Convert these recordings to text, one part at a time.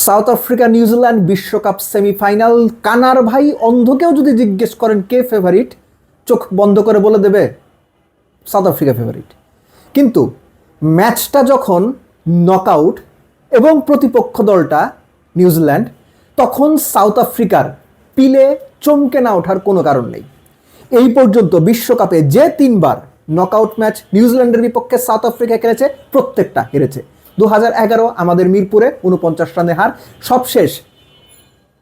South Africa New Zealand বিশ্বকাপ semifinal. কানার ভাই অন্ধকেও যদি জিজ্ঞেস করেন কে ফেভারিট, চোখ বন্ধ করে বলে দেবে সাউথ আফ্রিকা ফেভারিট। কিন্তু ম্যাচটা যখন নকআউট এবং প্রতিপক্ষ দলটা নিউজিল্যান্ড, তখন সাউথ আফ্রিকার পিলে চমকে না ওঠার কোনো কারণ নেই। এই পর্যন্ত বিশ্বকাপে যে 3বার নকআউট ম্যাচ নিউজিল্যান্ডের বিপক্ষে সাউথ আফ্রিকা খেলেছে, প্রত্যেকটা হেরেছে। 2011 আমাদের মিরপুরে 49 রানে হার, সবশেষ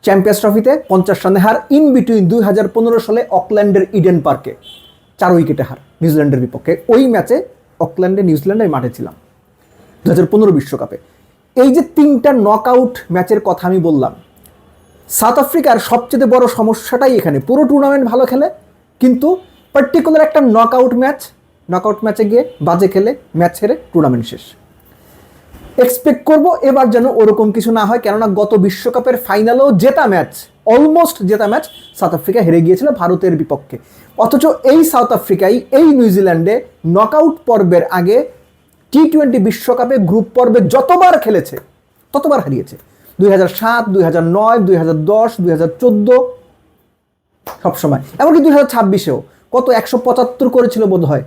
চ্যাম্পিয়ন্স ট্রফিতে 50 রানে হার। ইন বিটুইন 2015 সালে অকল্যান্ডের ইডেন পার্কে 4 উইকেটে হার নিউজিল্যান্ডের বিপক্ষে। ওই ম্যাচে অকল্যান্ডে নিউজিল্যান্ডের মাঠে ছিলাম 2015 বিশ্বকাপে। এই যে 3টা নকআউট ম্যাচের কথা আমি বললাম, সাউথ আফ্রিকার সবচেয়ে বড় সমস্যাটাই এখানে। পুরো টুর্নামেন্ট ভালো খেলে, কিন্তু পার্টিকুলার একটা নকআউট ম্যাচে গিয়ে বাজে খেলে ম্যাচ হেরে টুর্নামেন্ট শেষ। এক্সপেক্ট করব এবার যেন ওরকম কিছু না হয়, কেননা গত বিশ্বকাপের ফাইনালেও অলমোস্ট জেতা ম্যাচ সাউথ আফ্রিকা হেরে গিয়েছিল ভারতের বিপক্ষে। অথচ এই সাউথ আফ্রিকাই এই নিউজিল্যান্ডে নকআউট পর্বের আগে টি-20 বিশ্বকাপে গ্রুপ পর্বে যতবার খেলেছে ততবার হারিয়েছে। 2007, 2009, 2010, 2014, সবসময়। এমনকি 2026-এও কত 175 করেছিল বোধ হয়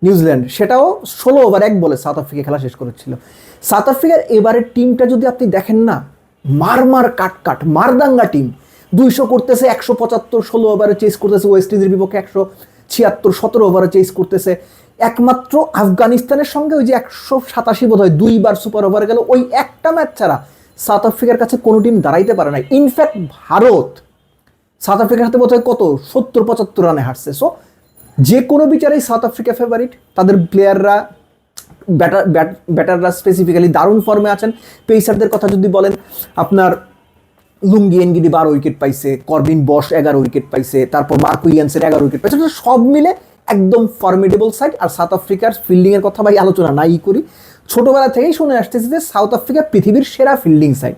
নিউজিল্যান্ড, সেটাও 16 ওভার 1 বলে সাউথ আফ্রিকা খেলা শেষ করেছিল। সাউথ আফ্রিকার এবারের টিমটা যদি আপনি দেখেন না, মারদাঙ্গা টিম। 200 করতেছে, 175 16 ওভারে চেস করতেছে। ওয়েস্ট ইন্ডিজের বিপক্ষে 176 17 ওভারে চেস করতেছে। একমাত্র আফগানিস্তানের সঙ্গে ওই যে 187 বোধ হয় 2বার সুপার ওভারে গেল, ওই একটা ম্যাচ ছাড়া সাউথ আফ্রিকার কাছে কোনো টিম দাঁড়াইতে পারে না। ইনফ্যাক্ট ভারত সাউথ আফ্রিকার হাতে বোধ হয় কত 70-75 রানে হারছে। সো যে কোনো বিচারেই সাউথ আফ্রিকা ফেভারিট। তাদের প্লেয়াররা ব্যাটাররা স্পেসিফিক্যালি দারুণ ফর্মে আছেন। পেসারদের কথা যদি বলেন, আপনার লুঙ্গি এনগিডি 12 উইকেট পাইছে, করবিন বশ 11 উইকেট পাইছে, তারপর মার্কো ইয়ান্সের 11 উইকেট পাইছে। সব মিলে একদম ফর্মিডেবল সাইড। আর সাউথ আফ্রিকার ফিল্ডিংয়ের কথা ভাই আলোচনা নাই করি, ছোটোবেলা থেকেই শুনে আসতেছি যে সাউথ আফ্রিকা পৃথিবীর সেরা ফিল্ডিং সাইড।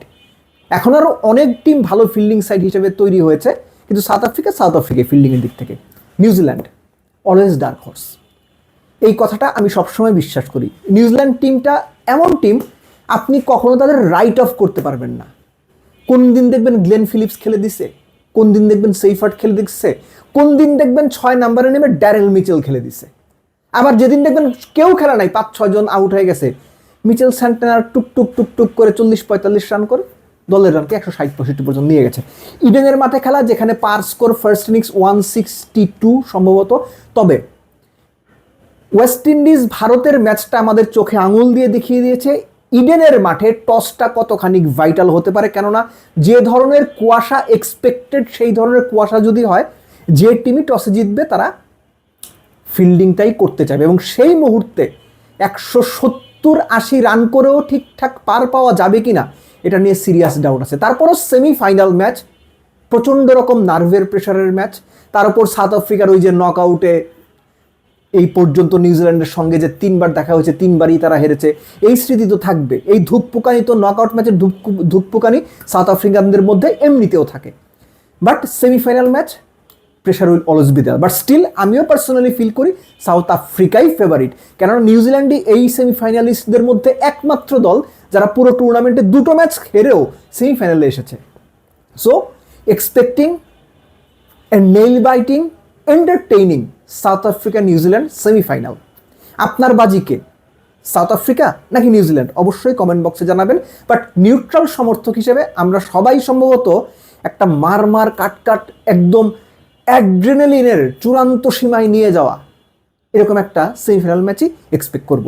এখন আরও অনেক টিম ভালো ফিল্ডিং সাইড হিসেবে তৈরি হয়েছে, কিন্তু সাউথ আফ্রিকা ফিল্ডিংয়ের দিক থেকে। নিউজিল্যান্ড অলওয়েজ ডার্ক হর্স, এই কথাটা আমি সবসময় বিশ্বাস করি। নিউজিল্যান্ড টিমটা এমন টিম, আপনি কখনো তাদের রাইট অফ করতে পারবেন না। কোন দিন দেখবেন গ্লেন ফিলিপস খেলে দিচ্ছে, কোন দিন দেখবেন সেইফার্ট খেলে দিচ্ছে, কোন দিন দেখবেন 6 নম্বরে নেমে ড্যারেল মিচেল খেলে দিচ্ছে। আবার যেদিন দেখবেন কেউ খেলা নাই, 5-6 জন আউট হয়ে গেছে, মিচেল স্যান্টনার টুক করে 40-45 রান করে দলের রানকে 160-65 পর্যন্ত নিয়ে গেছে। ইডেনের মাঠে খেলা, যেখানে পার স্কোর ফার্স্ট ইনিংস 162 সম্ভবত। তবে ওয়েস্ট ইন্ডিজ ভারতের ম্যাচটা আমাদের চোখে আঙুল দিয়ে দেখিয়ে দিয়েছে ইডেনের মাঠে টসটা কতখানি ভাইটাল হতে পারে। কেননা যে ধরনের কুয়াশা এক্সপেক্টেড, সেই ধরনের কুয়াশা যদি হয়, যে টিমই টসে জিতবে তারা ফিল্ডিংটাই করতে চাইবে, এবং সেই মুহূর্তে 170-80 রান করেও ঠিকঠাক পার পাওয়া যাবে কিনা এটা নিয়ে সিরিয়াস ডাউট আছে। তারপরও সেমিফাইনাল ম্যাচ, প্রচণ্ড রকম নার্ভের প্রেশারের ম্যাচ। তার উপর সাউথ আফ্রিকার ওই যে নকআউটে এই পর্যন্ত নিউজিল্যান্ডের সঙ্গে যে 3বার দেখা হয়েছে, 3বারই তারা হেরেছে, এই স্মৃতি তো থাকবে। এই ধূপপুকানি তো নকআউট ম্যাচের ধূপপুকানি সাউথ আফ্রিকানদের মধ্যে এমনিতেও থাকে। But semifinal match pressure will always be there. But still আমিও পার্সোনালি ফিল করি সাউথ আফ্রিকাই ফেভারিট, কেননা নিউজিল্যান্ডই এই সেমিফাইনালিস্টদের মধ্যে একমাত্র দল যারা পুরো টুর্নামেন্টে 2টো ম্যাচ হেরেও সেমিফাইনালে এসেছে। So expecting a nail biting entertaining South Africa New Zealand semifinal. আপনার বাজিকে সাউথ আফ্রিকা নাকি নিউজিল্যান্ড অবশ্যই কমেন্ট বক্সে জানাবেন। বাট নিউট্রাল সমর্থক হিসেবে আমরা সবাই সম্ভবত একটা কাট একদম অ্যাড্রেনালিনের চূড়ান্ত সীমায় নিয়ে যাওয়া এরকম একটা সেমিফাইনাল ম্যাচই এক্সপেক্ট করব।